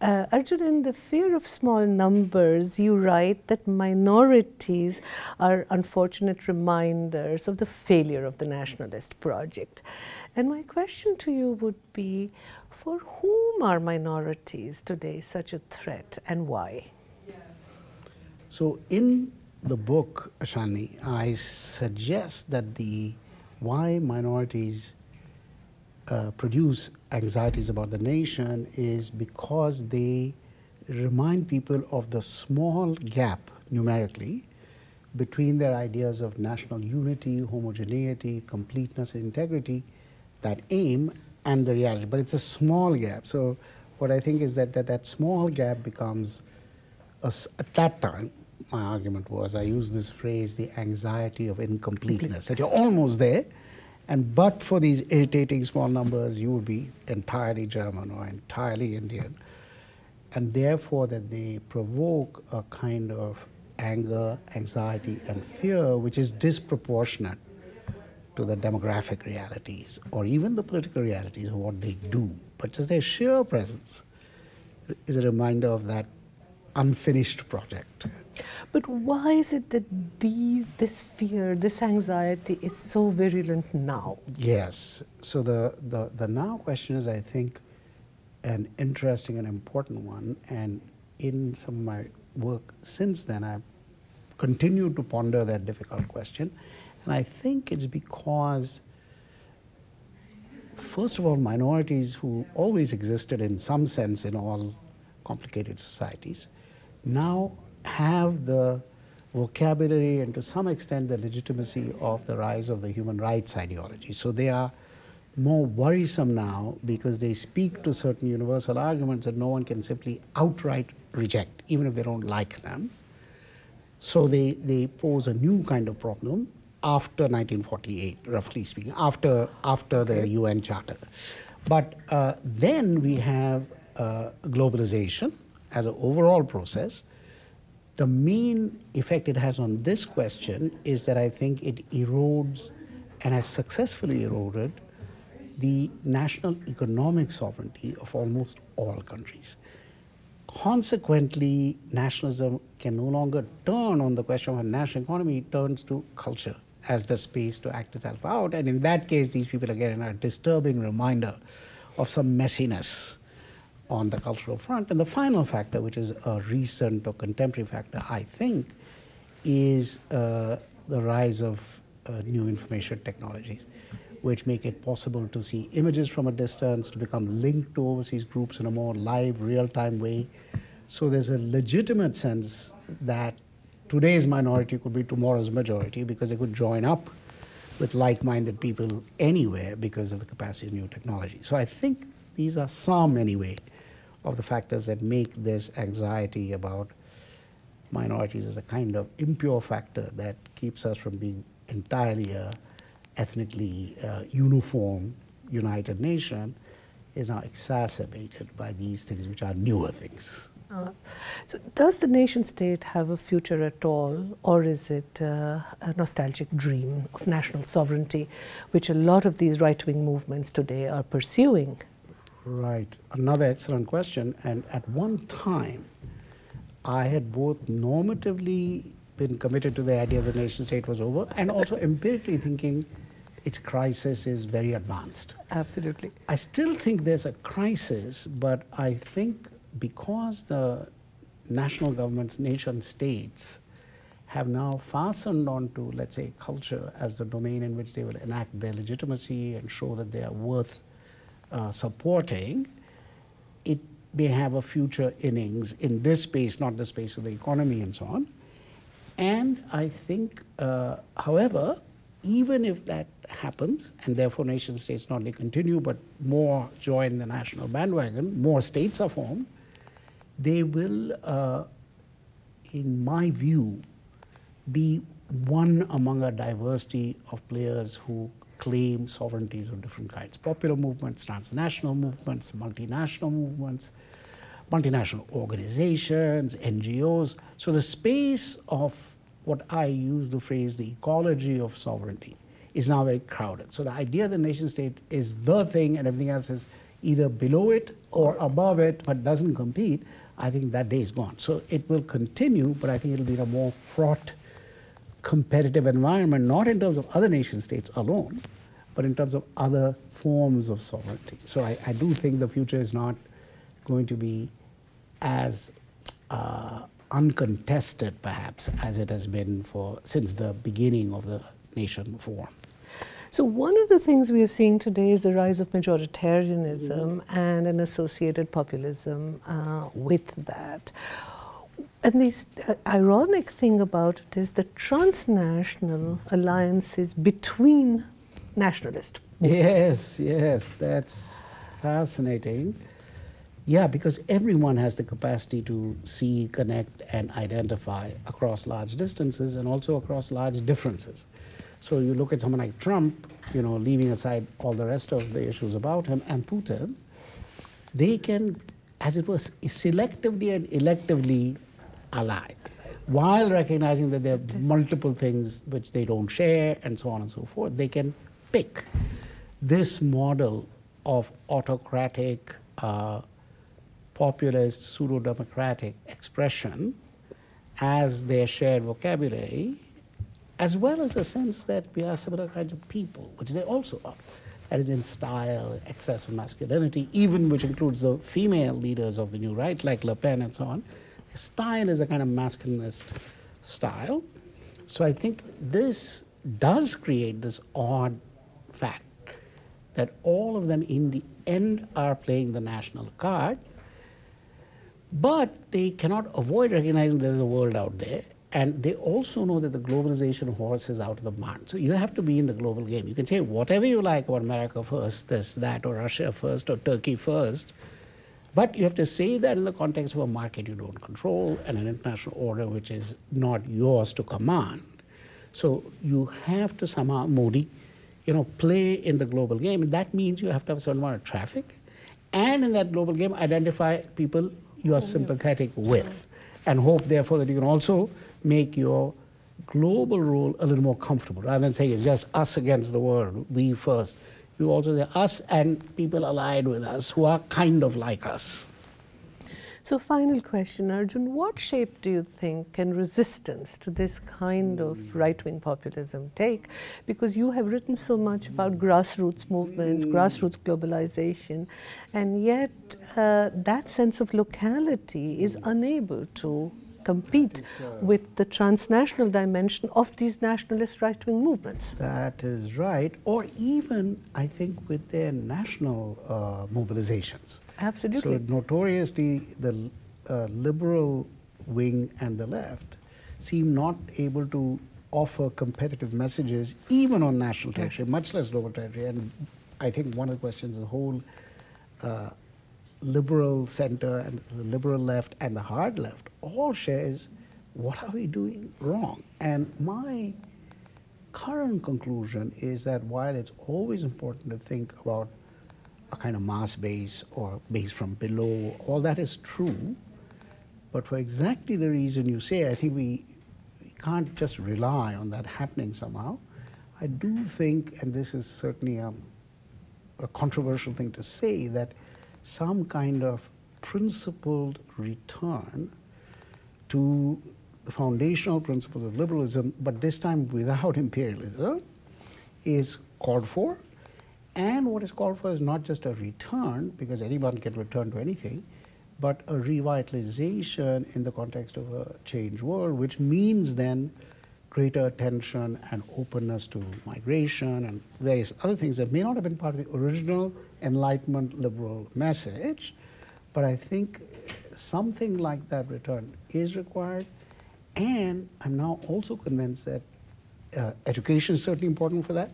Arjun, in The Fear of Small Numbers, you write that minorities are unfortunate reminders of the failure of the nationalist project. And my question to you would be, for whom are minorities today such a threat and why? So in the book, Shalini, I suggest that why minorities produce anxieties about the nation is because they remind people of the small gap numerically between their ideas of national unity, homogeneity, completeness, and integrity, that aim, and the reality. But it's a small gap. So what I think is that small gap becomes, at that time, my argument was, I used this phrase, the anxiety of incompleteness, that you're almost there, and but for these irritating small numbers, you would be entirely German or entirely Indian. And therefore, that they provoke a kind of anger, anxiety, and fear, which is disproportionate to the demographic realities or even the political realities of what they do. But just their sheer presence is a reminder of that unfinished project. But why is it that this fear, this anxiety is so virulent now? Yes. So the now question is, I think, an interesting and important one. And in some of my work since then, I've continued to ponder that difficult question. And I think it's because, first of all, minorities who always existed in some sense in all complicated societies now have the vocabulary and to some extent the legitimacy of the rise of the human rights ideology. So they are more worrisome now because they speak to certain universal arguments that no one can simply outright reject, even if they don't like them. So they pose a new kind of problem after 1948, roughly speaking, after the UN Charter. But then we have globalization as an overall process. The main effect it has on this question is that I think it erodes and has successfully eroded the national economic sovereignty of almost all countries. Consequently, nationalism can no longer turn on the question of a national economy, it turns to culture as the space to act itself out. And in that case, these people again are a disturbing reminder of some messiness on the cultural front. And the final factor, which is a recent or contemporary factor, I think, is the rise of new information technologies, which make it possible to see images from a distance, to become linked to overseas groups in a more live, real-time way. So there's a legitimate sense that today's minority could be tomorrow's majority because they could join up with like-minded people anywhere because of the capacity of new technology. So I think these are some, anyway, of the factors that make this anxiety about minorities as a kind of impure factor that keeps us from being entirely a ethnically uniform, united nation, is now exacerbated by these things, which are newer things. So does the nation state have a future at all, or is it a nostalgic dream of national sovereignty, which a lot of these right-wing movements today are pursuing? Right. Another excellent question. And at one time, I had both normatively been committed to the idea the nation state was over and also empirically thinking its crisis is very advanced. Absolutely. I still think there's a crisis, but I think because the national governments, nation states, have now fastened onto, let's say, culture as the domain in which they will enact their legitimacy and show that they are worth supporting, it may have a future innings in this space, not the space of the economy and so on. And I think, however, even if that happens, and therefore nation states not only continue, but more join the national bandwagon, more states are formed, they will, in my view, be one among a diversity of players who claim sovereignties of different kinds. Popular movements, transnational movements, multinational organizations, NGOs. So the space of what I use the phrase, the ecology of sovereignty, is now very crowded. So the idea of the nation state is the thing and everything else is either below it or above it but doesn't compete, I think that day is gone. So it will continue, but I think it'll be a more fraught competitive environment, not in terms of other nation states alone, but in terms of other forms of sovereignty. So I do think the future is not going to be as uncontested, perhaps, as it has been since the beginning of the nation form. So one of the things we are seeing today is the rise of majoritarianism and an associated populism with that. And the ironic thing about it is the transnational alliances between nationalist movements. Yes, that's fascinating. Yeah, because everyone has the capacity to see, connect, and identify across large distances and also across large differences. So you look at someone like Trump, leaving aside all the rest of the issues about him, and Putin, they can, as it was, selectively and electively ally, while recognizing that there are multiple things which they don't share, and so on and so forth. They can pick this model of autocratic, populist, pseudo-democratic expression as their shared vocabulary, as well as a sense that we are similar kinds of people, which they also are. That is in style, excess of masculinity, even which includes the female leaders of the new right, like Le Pen and so on. Style is a kind of masculinist style. So I think this does create this odd fact that all of them in the end are playing the national card, but they cannot avoid recognizing there's a world out there. And they also know that the globalization horse is out of the barn. So you have to be in the global game. You can say whatever you like about America first, this, that, or Russia first, or Turkey first, but you have to say that in the context of a market you don't control and an international order which is not yours to command. So you have to somehow, Modi, play in the global game. And that means you have to have a certain amount of traffic. And in that global game, identify people you are sympathetic with. And hope, therefore, that you can also make your global role a little more comfortable. Rather than saying it's just us against the world, we first. You also say us and people allied with us who are kind of like us. So final question, Arjun, what shape do you think can resistance to this kind of right-wing populism take? Because you have written so much about grassroots movements, grassroots globalization, and yet that sense of locality is unable to compete with the transnational dimension of these nationalist right-wing movements. That is right. Or even, I think, with their national mobilizations. Absolutely. So notoriously, the liberal wing and the left seem not able to offer competitive messages even on national territory, much less global territory. And I think one of the questions, the whole liberal center and the liberal left and the hard left all shares what are we doing wrong. And my current conclusion is that while it's always important to think about a kind of mass base or base from below, all that is true, but for exactly the reason you say, I think we can't just rely on that happening somehow. I do think, and this is certainly a controversial thing to say, that some kind of principled return to the foundational principles of liberalism, but this time without imperialism, is called for. And what is called for is not just a return, because anyone can return to anything, but a revitalization in the context of a changed world, which means then greater attention and openness to migration and various other things that may not have been part of the original Enlightenment liberal message. But I think something like that return is required. And I'm now also convinced that education is certainly important for that.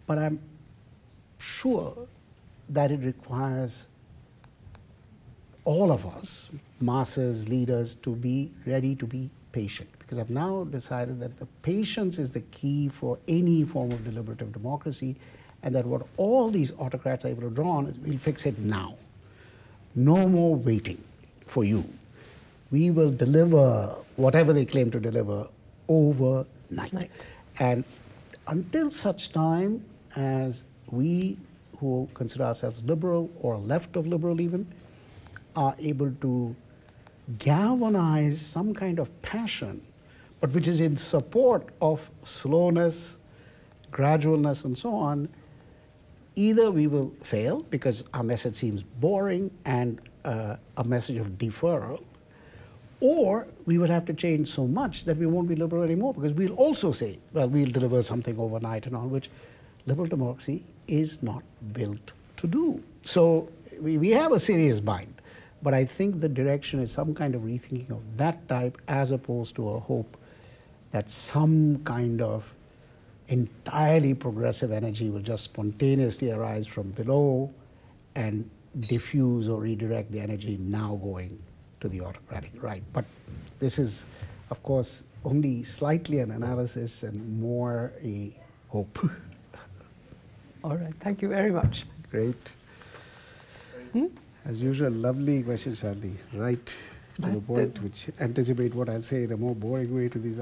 But I'm sure that it requires all of us, masses, leaders, to be ready to be patient. Because I've now decided that the patience is the key for any form of deliberative democracy, and that what all these autocrats are able to draw on is we'll fix it now. No more waiting for you. We will deliver whatever they claim to deliver overnight. And until such time as we who consider ourselves liberal or left of liberal even are able to galvanize some kind of passion, but which is in support of slowness, gradualness, and so on, either we will fail because our message seems boring and a message of deferral, or we will have to change so much that we won't be liberal anymore, because we'll also say, well, we'll deliver something overnight and all, which liberal democracy is not built to do. So we have a serious bind, but I think the direction is some kind of rethinking of that type, as opposed to a hope that some kind of entirely progressive energy will just spontaneously arise from below and diffuse or redirect the energy now going to the autocratic right. But this is, of course, only slightly an analysis and more a hope. All right, thank you very much. Great. As usual, lovely question, Shalini. Right to the point, which anticipate what I'll say in a more boring way to these